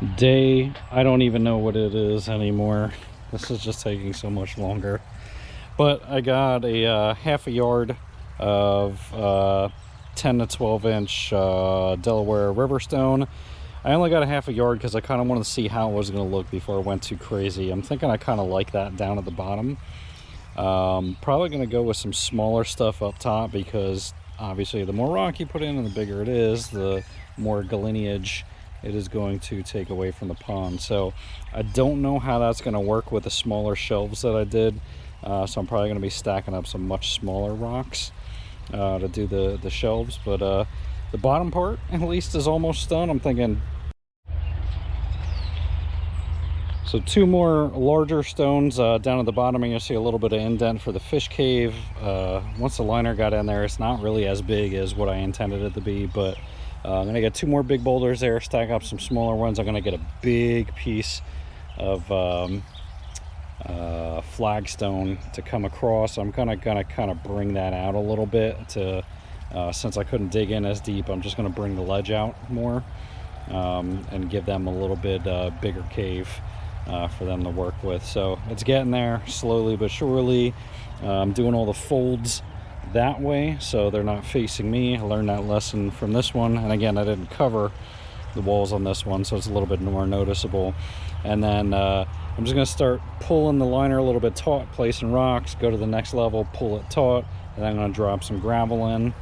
day, I don't even know what it is anymore. This is just taking so much longer. But I got a half a yard of 10 to 12 inch Delaware River stone. I only got a half a yard because I kind of wanted to see how it was going to look before I went too crazy. I'm thinking I kind of like that down at the bottom. Probably going to go with some smaller stuff up top because obviously the more rock you put in and the bigger it is, the more lineage it is going to take away from the pond. So I don't know how that's going to work with the smaller shelves that I did. So I'm probably going to be stacking up some much smaller rocks to do the shelves. But the bottom part at least is almost done. I'm thinking, so two more larger stones down at the bottom, and you'll see a little bit of indent for the fish cave. Once the liner got in there, it's not really as big as what I intended it to be, but I'm gonna get two more big boulders there, stack up some smaller ones. I'm gonna get a big piece of flagstone to come across. I'm gonna kind of bring that out a little bit to since I couldn't dig in as deep. I'm just gonna bring the ledge out more and give them a little bit bigger cave for them to work with. So it's getting there slowly but surely. I'm doing all the folds that way so they're not facing me. I learned that lesson from this one, and again, I didn't cover the walls on this one, so it's a little bit more noticeable. And then I'm just going to start pulling the liner a little bit taut, placing rocks, go to the next level, pull it taut, and then I'm going to drop some gravel in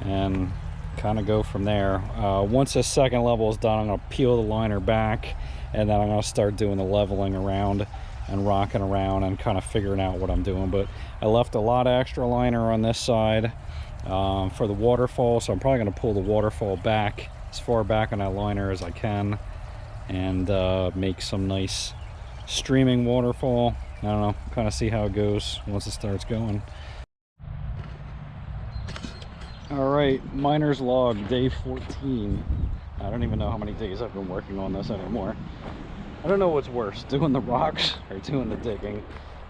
and kind of go from there. Once this second level is done, I'm going to peel the liner back, and then I'm going to start doing the leveling around and rocking around and kind of figuring out what I'm doing. But I left a lot of extra liner on this side for the waterfall, so I'm probably going to pull the waterfall back as far back on that liner as I can and make some nice streaming waterfall. I don't know, kind of see how it goes once it starts going. All right, miner's log, day 14. I don't even know how many days I've been working on this anymore. I don't know what's worse, doing the rocks or doing the digging.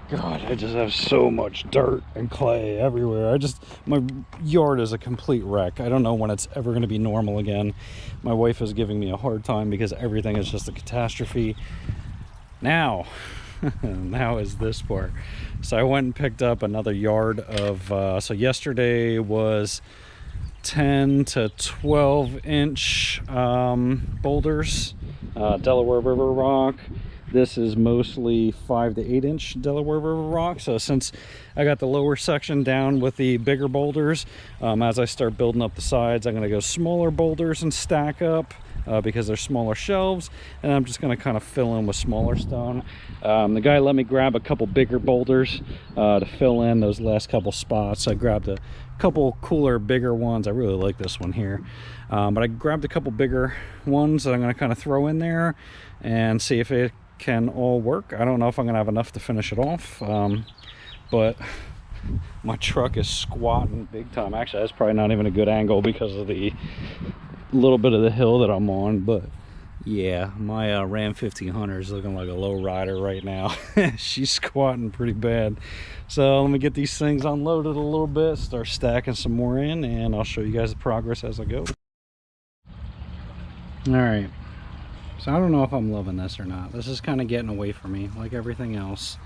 God, I just have so much dirt and clay everywhere. My yard is a complete wreck. I don't know when it's ever going to be normal again. My wife is giving me a hard time because everything is just a catastrophe. Now is this part. So I went and picked up another yard of, so yesterday was 10 to 12 inch boulders, Delaware River rock. This is mostly 5 to 8 inch Delaware River rock. So since I got the lower section down with the bigger boulders, as I start building up the sides, I'm going to go smaller boulders and stack up because they're smaller shelves, and I'm just going to kind of fill in with smaller stone. The guy let me grab a couple bigger boulders to fill in those last couple spots. I grabbed a couple cooler, bigger ones. I really like this one here, but I grabbed a couple bigger ones that I'm going to kind of throw in there and see if it can all work. I don't know if I'm gonna have enough to finish it off, but my truck is squatting big time. Actually, that's probably not even a good angle because of the little bit of the hill that I'm on, but yeah, my Ram 1500 is looking like a low rider right now. She's squatting pretty bad. So let me get these things unloaded a little bit, start stacking some more in, and I'll show you guys the progress as I go. All right, so I don't know if I'm loving this or not. This is kind of getting away from me like everything else.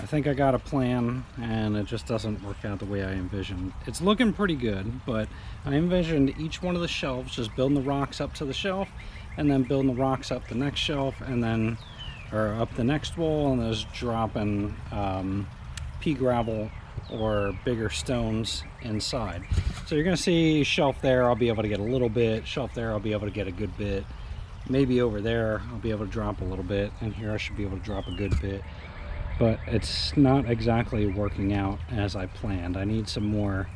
I think I got a plan and it just doesn't work out the way I envisioned. It's looking pretty good, but I envisioned each one of the shelves, just building the rocks up to the shelf and then building the rocks up the next shelf and then, or up the next wall, and just dropping pea gravel or bigger stones inside. So you're gonna see shelf there, I'll be able to get a little bit, shelf there, I'll be able to get a good bit. Maybe over there I'll be able to drop a little bit, and here I should be able to drop a good bit, but it's not exactly working out as I planned. I need some more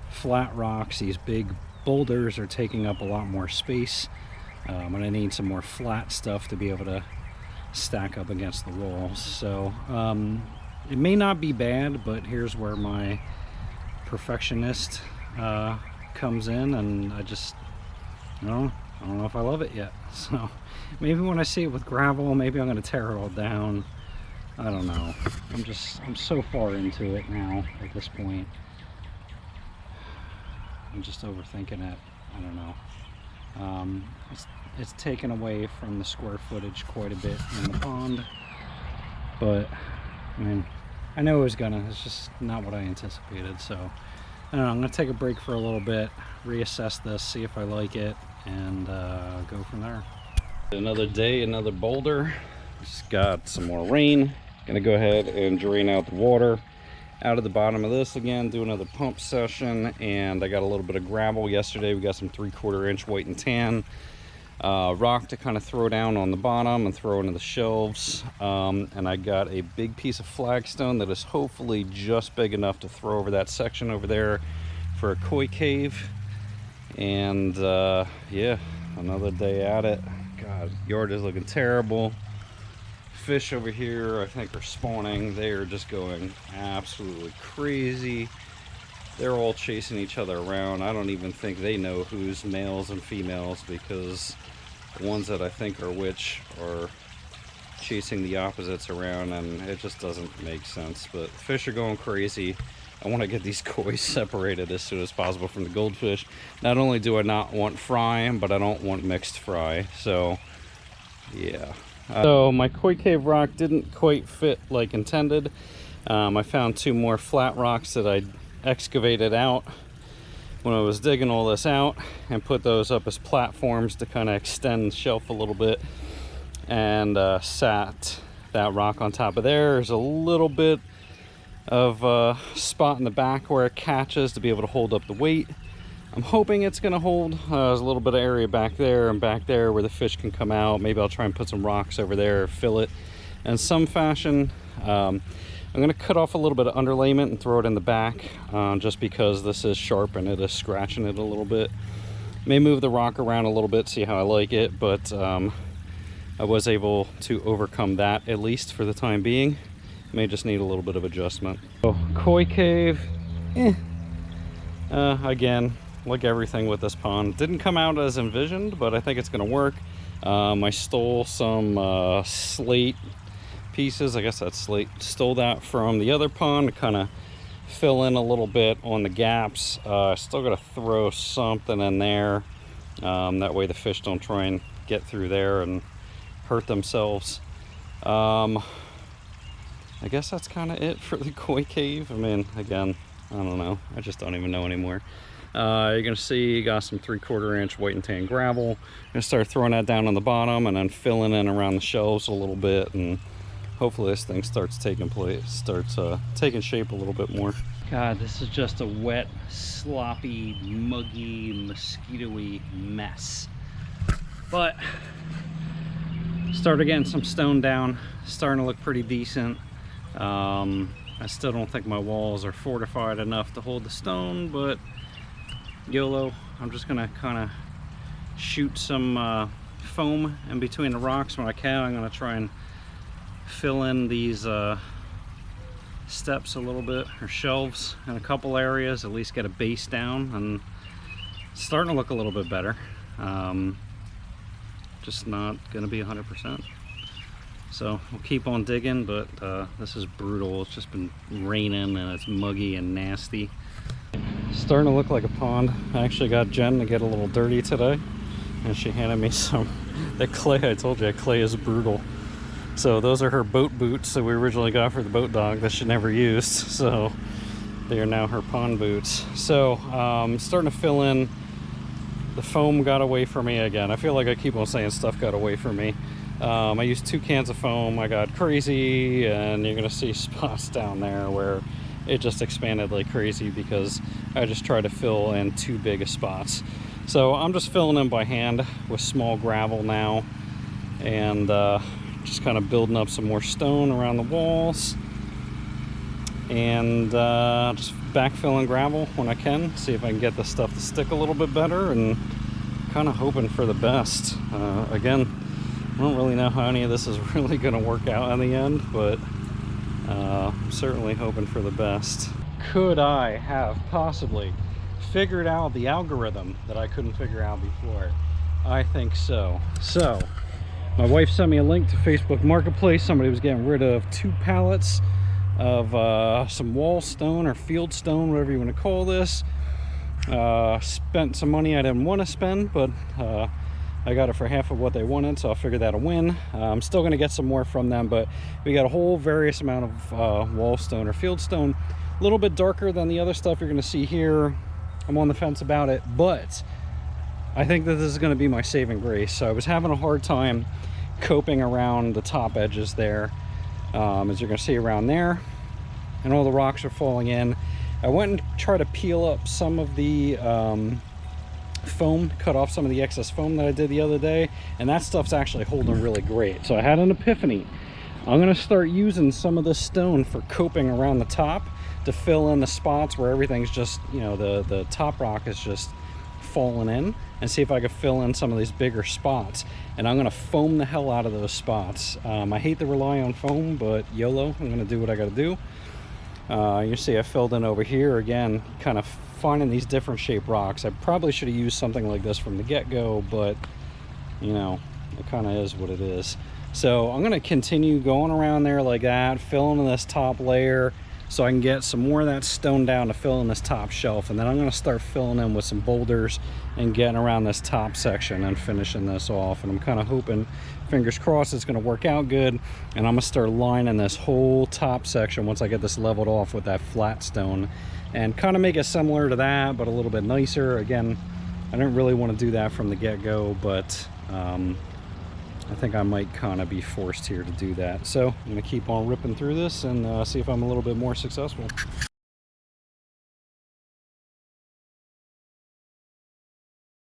flat rocks. These big boulders are taking up a lot more space, and I need some more flat stuff to be able to stack up against the walls. So it may not be bad, but here's where my perfectionist comes in, and I just, I don't know if I love it yet. So maybe when I see it with gravel, maybe I'm going to tear it all down. I don't know. I'm so far into it now at this point. I'm just overthinking it. I don't know. It's taken away from the square footage quite a bit in the pond, but I mean, I know it was gonna, it's just not what I anticipated. So I don't know, I'm gonna take a break for a little bit, reassess this, see if I like it, and go from there. Another day, another boulder. Just got some more rain. Gonna go ahead and drain out the water out of the bottom of this again, do another pump session. And I got a little bit of gravel yesterday. We got some 3/4 inch white and tan rock to kind of throw down on the bottom and throw into the shelves. And I got a big piece of flagstone that is hopefully just big enough to throw over that section over there for a koi cave. And yeah, another day at it. God, yard is looking terrible. Fish over here I think are spawning. They are just going absolutely crazy. They're all chasing each other around. I don't even think they know who's males and females, because the ones that I think are which are chasing the opposites around, and it just doesn't make sense. But fish are going crazy. I want to get these koi separated as soon as possible from the goldfish. Not only do I not want fry, but I don't want mixed fry. So yeah. So my koi cave rock didn't quite fit like intended. I found 2 more flat rocks that I excavated out when I was digging all this out, and put those up as platforms to kind of extend the shelf a little bit, and sat that rock on top of there. There's a little bit of a spot in the back where it catches to be able to hold up the weight. I'm hoping it's going to hold. There's a little bit of area back there and back there where the fish can come out. Maybe I'll try and put some rocks over there, fill it in some fashion. I'm going to cut off a little bit of underlayment and throw it in the back, just because this is sharp and it is scratching it a little bit. May move the rock around a little bit, see how I like it, but I was able to overcome that, at least for the time being. May just need a little bit of adjustment. So, koi cave, again, like everything with this pond, didn't come out as envisioned, but I think it's going to work. I stole some slate pieces. I guess that's slate. Stole that from the other pond to kind of fill in a little bit on the gaps. Still got to throw something in there. That way the fish don't try and get through there and hurt themselves. I guess that's kind of it for the koi cave. I mean, again, I don't know. I just don't even know anymore. You're gonna see you got some 3/4 inch white and tan gravel. I'm gonna start throwing that down on the bottom and then filling in around the shelves a little bit, and hopefully this thing starts taking shape a little bit more. God, this is just a wet, sloppy, muggy, mosquito-y mess. But started getting some stone down, starting to look pretty decent. I still don't think my walls are fortified enough to hold the stone, but YOLO. I'm just gonna kind of shoot some foam in between the rocks when I can. I'm gonna try and fill in these steps a little bit, or shelves in a couple areas, at least get a base down, and it's starting to look a little bit better. Just not gonna be 100%. So we'll keep on digging, but this is brutal. It's just been raining and it's muggy and nasty. Starting to look like a pond. I actually got Jen to get a little dirty today, and she handed me some, that clay. I told you that clay is brutal. So those are her boat boots that we originally got for the boat dog that she never used. So they are now her pond boots. So starting to fill in. The foam got away from me again. I feel like I keep on saying stuff got away from me. I used 2 cans of foam. I got crazy, and you're gonna see spots down there where it just expanded like crazy because I just tried to fill in too big of spots. So I'm just filling in by hand with small gravel now, and just kind of building up some more stone around the walls, and just backfilling gravel when I can, see if I can get the stuff to stick a little bit better, and kind of hoping for the best. Again, I don't really know how any of this is really going to work out in the end, but I'm certainly hoping for the best. Could I have possibly figured out the algorithm that I couldn't figure out before? I think so. So my wife sent me a link to Facebook Marketplace. Somebody was getting rid of 2 pallets of some wall stone or field stone, whatever you want to call this, Spent some money I didn't want to spend, but I got it for half of what they wanted, so I figured that'll win. I'm still going to get some more from them, but we got a whole various amount of wall stone or field stone. A little bit darker than the other stuff you're going to see here. I'm on the fence about it, but I think that this is going to be my saving grace. So I was having a hard time coping around the top edges there, as you're going to see around there, and all the rocks are falling in. I went and tried to peel up some of the foam, cut off some of the excess foam that I did the other day, and that stuff's actually holding really great. So I had an epiphany. I'm going to start using some of this stone for coping around the top to fill in the spots where everything's just, you know, the top rock is just falling in, and see if I could fill in some of these bigger spots. And I'm going to foam the hell out of those spots. I hate to rely on foam, but YOLO, I'm going to do what I got to do. You see I filled in over here again, kind of finding these different shaped rocks. I probably should have used something like this from the get-go, but you know, it kind of is what it is. So I'm going to continue going around there like that, filling in this top layer so I can get some more of that stone down to fill in this top shelf, and then I'm going to start filling in with some boulders and getting around this top section and finishing this off. And I'm kind of hoping, fingers crossed, it's going to work out good, and I'm going to start lining this whole top section once I get this leveled off with that flat stone, and kind of make it similar to that but a little bit nicer. Again, I didn't really want to do that from the get-go, but I think I might kind of be forced here to do that. So I'm going to keep on ripping through this and see if I'm a little bit more successful.